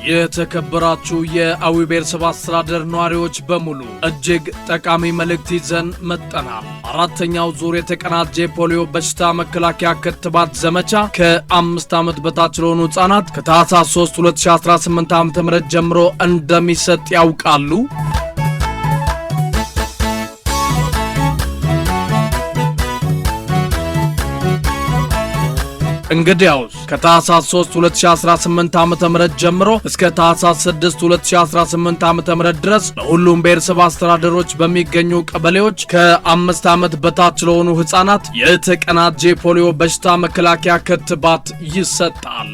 የተከበራችሁ የአዊ ብሔረሰብ አስተዳደር ነዋሪዎች በሙሉ እጅግ ጠቃሚ መልእክት ይዘን መጥተናል። አራተኛው ዙር የተቀናጀ ፖሊዮ በሽታ መከላከያ ክትባት ዘመቻ ከ5 ዓመት በታች ለሆኑ ህጻናት ከታህሳስ 3 2018 ዓ.ም ጀምሮ እንደሚሰጥ ያውቃሉ? እንግዲያውስ ከታህሳስ 3 2018 ዓ.ም ጀምሮ እስከ ታህሳስ 6 2018 ዓ.ም ድረስ በሁሉም ብሔረሰብ አስተዳደሮች በሚገኙ ቀበሌዎች ከ5 ዓመት በታች ለሆኑ ህጻናት የተቀናጀ ፖሊዮ በሽታ መከላከያ ክትባት ይሰጣል።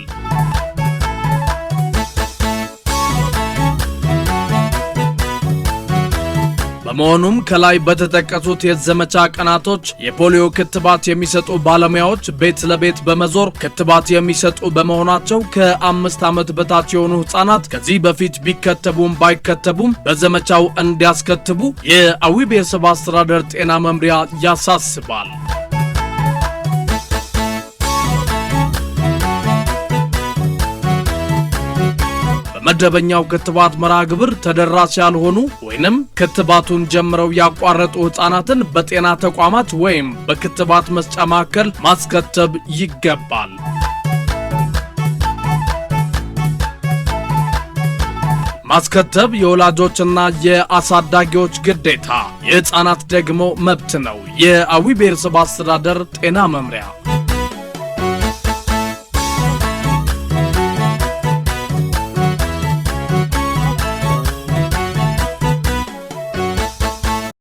በመሆኑም ከላይ በተጠቀሱት የዘመቻ ቀናቶች የፖሊዮ ክትባት የሚሰጡ ባለሙያዎች ቤት ለቤት በመዞር ክትባት የሚሰጡ በመሆናቸው ከ5 ዓመት በታች የሆኑ ህጻናት ከዚህ በፊት ቢከተቡም ባይከተቡም በዘመቻው እንዲያስከትቡ የአዊ ብሔረሰብ አስተዳደር ጤና መምሪያ ያሳስባል። መደበኛው ክትባት መርሃ ግብር ተደራሽ ያልሆኑ ወይንም ክትባቱን ጀምረው ያቋረጡ ህጻናትን በጤና ተቋማት ወይም በክትባት መስጫ ማዕከል ማስከተብ ይገባል። ማስከተብ የወላጆችና የአሳዳጊዎች ግዴታ፣ የህፃናት ደግሞ መብት ነው። የአዊ ብሔረሰብ አስተዳደር ጤና መምሪያ